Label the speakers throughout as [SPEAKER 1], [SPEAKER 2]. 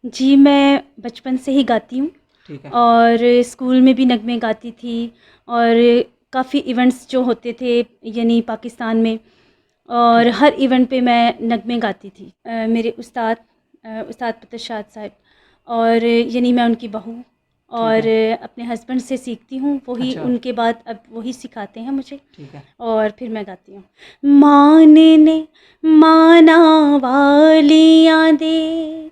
[SPEAKER 1] जी, मैं बचपन से ही गाती हूँ
[SPEAKER 2] ठीक है।
[SPEAKER 1] और स्कूल में भी नगमे गाती थी और काफ़ी इवेंट्स जो होते थे यानी पाकिस्तान में और
[SPEAKER 2] ठीक है।
[SPEAKER 1] हर इवेंट पे मैं नगमे गाती थी। मेरे उस्ताद पतशाद साहब और यानी मैं उनकी बहू
[SPEAKER 2] ठीक
[SPEAKER 1] और
[SPEAKER 2] है।
[SPEAKER 1] अपने हस्बैंड से सीखती हूँ, वही
[SPEAKER 2] अच्छा।
[SPEAKER 1] उनके बाद अब वही सिखाते हैं मुझे
[SPEAKER 2] ठीक है।
[SPEAKER 1] और फिर मैं गाती हूँ। मानने माना वालियां दे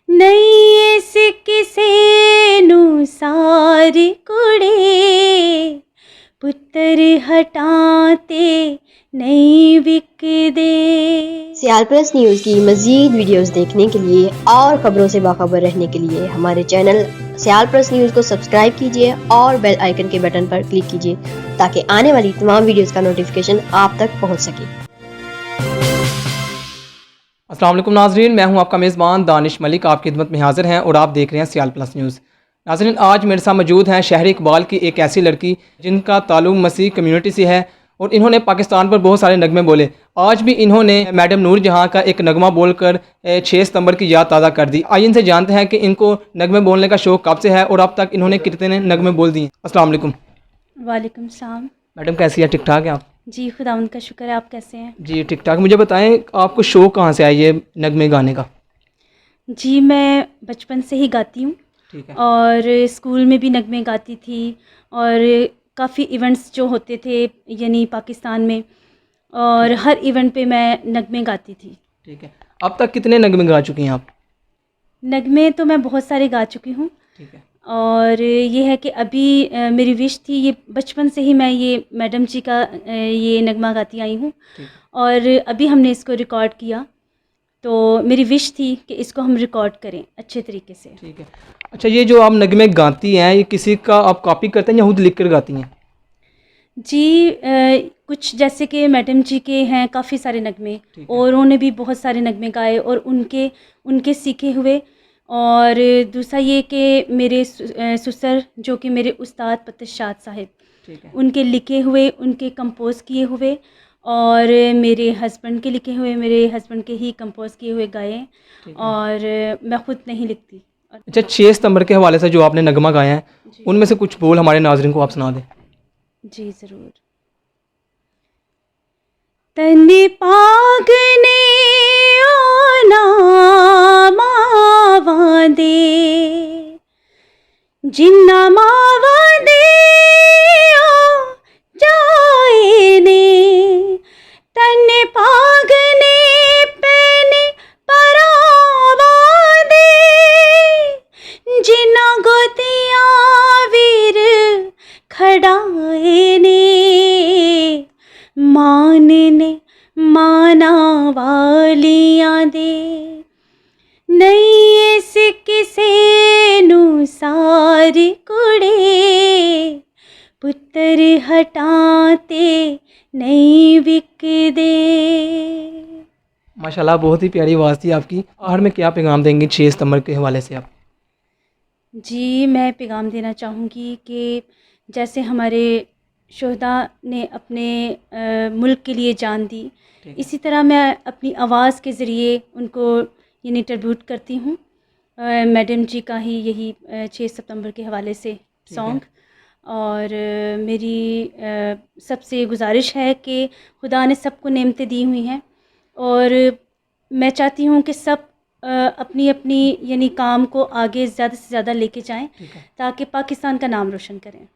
[SPEAKER 1] नहीं सिक्किसे नू सारी कुड़े पुत्र हटाते नहीं विकदे।
[SPEAKER 3] सियाल प्लस न्यूज़ की मज़ीद वीडियोस देखने के लिए और ख़बरों से बाखबर रहने के लिए हमारे चैनल सियाल प्लस न्यूज़ को सब्सक्राइब कीजिए और बेल आइकन के बटन पर क्लिक कीजिए ताकि आने वाली तमाम वीडियोस का नोटिफिकेशन आप तक पहुंच सके।
[SPEAKER 2] अस्सलाम वालेकुम नाजरीन, मैं हूं आपका मेज़बान दानिश मलिक, आपकी खिदमत में हाजिर हैं और आप देख रहे हैं सियाल प्लस न्यूज़। नाजरीन, आज मेरे साथ मौजूद हैं शहर इकबाल की एक ऐसी लड़की जिनका ताल्लुक मसीह कम्युनिटी से है और इन्होंने पाकिस्तान पर बहुत सारे नगमे बोले। आज भी इन्होंने मैडम नूर जहाँ का एक नगमा बोलकर 6 सितंबर की याद ताज़ा कर दी। आइए इनसे जानते हैं कि इनको नगमे बोलने का शौक़ कब से है और अब तक इन्होंने कितने नगमे बोल दिए। अस्सलाम वालेकुम
[SPEAKER 1] वालेकुम सलाम।
[SPEAKER 2] मैडम, कैसी है? ठीक ठाक है आप?
[SPEAKER 1] जी, खुदावंद का शुक्र है। आप कैसे हैं?
[SPEAKER 2] जी ठीक ठाक। मुझे बताएं, आपको शौक़ कहाँ से आई ये नगमे गाने का?
[SPEAKER 1] जी, मैं बचपन से ही गाती हूँ
[SPEAKER 2] ठीक है।
[SPEAKER 1] और स्कूल में भी नगमे गाती थी और काफ़ी इवेंट्स जो होते थे यानी पाकिस्तान में और
[SPEAKER 2] ठीक है।
[SPEAKER 1] हर इवेंट पे मैं नगमे गाती थी।
[SPEAKER 2] ठीक है। अब तक कितने नगमे गा चुकी हैं आप?
[SPEAKER 1] नगमे तो मैं बहुत सारे गा चुकी हूँ
[SPEAKER 2] ठीक है।
[SPEAKER 1] और ये है कि अभी मेरी विश थी, ये बचपन से ही मैं ये मैडम जी का ये नगमा गाती आई हूँ
[SPEAKER 2] ठीक है।
[SPEAKER 1] और अभी हमने इसको रिकॉर्ड किया, तो मेरी विश थी कि इसको हम रिकॉर्ड करें अच्छे तरीके से।
[SPEAKER 2] ठीक है। अच्छा, ये जो आप नगमे गाती हैं, ये किसी का आप कॉपी करते हैं या खुद लिख कर गाती हैं?
[SPEAKER 1] जी, कुछ जैसे कि मैडम जी के हैं काफ़ी सारे नगमे
[SPEAKER 2] ठीक है।
[SPEAKER 1] और उन्होंने भी बहुत सारे नगमे गाए और उनके उनके सीखे हुए। और दूसरा ये कि मेरे ससुर जो कि मेरे उस्ताद पतशाद साहब,
[SPEAKER 2] ठीक है।
[SPEAKER 1] उनके लिखे हुए, उनके कंपोज़ किए हुए और मेरे हस्बैंड के लिखे हुए, मेरे हस्बैंड के ही कंपोज़ किए हुए गाए हैं
[SPEAKER 2] ठीक है।
[SPEAKER 1] और मैं खुद नहीं लिखती।
[SPEAKER 2] अच्छा, 6 सितंबर के हवाले से जो आपने नगमा गाया है,
[SPEAKER 1] जी
[SPEAKER 2] उनमें से कुछ बोल हमारे नाज़रीन को आप सुना दें।
[SPEAKER 1] जी ज़रूर। तन पागने आना मावा दे जिन्ना मावा दे आ जाए ने तन पागने पैने परावा दे जिन्ना गोतिया वीर खड़ाए ने मानने माना वालियां दे नहीं सिक्किसे नू सारी कुड़े पुत्र हटाते नहीं विकदे।
[SPEAKER 2] माशाल्लाह, बहुत ही प्यारी आवाज़ थी आपकी। आखिर में क्या पैगाम देंगी 6 सितंबर के हवाले से आप?
[SPEAKER 1] जी, मैं पैगाम देना चाहूँगी कि जैसे हमारे शुहदा ने अपने मुल्क के लिए जान दी,
[SPEAKER 2] ठीक है।
[SPEAKER 1] इसी तरह मैं अपनी आवाज़ के ज़रिए उनको यानी ट्रिब्यूट करती हूँ मैडम जी का ही यही 6 सितंबर के हवाले से
[SPEAKER 2] ठीक है।
[SPEAKER 1] सॉन्ग। और मेरी सबसे गुजारिश है कि खुदा ने सबको नेमतें दी हुई हैं और मैं चाहती हूँ कि सब अपनी अपनी यानी काम को आगे ज़्यादा से ज़्यादा लेके जाएं
[SPEAKER 2] ठीक है।
[SPEAKER 1] ताकि पाकिस्तान का नाम रोशन करें।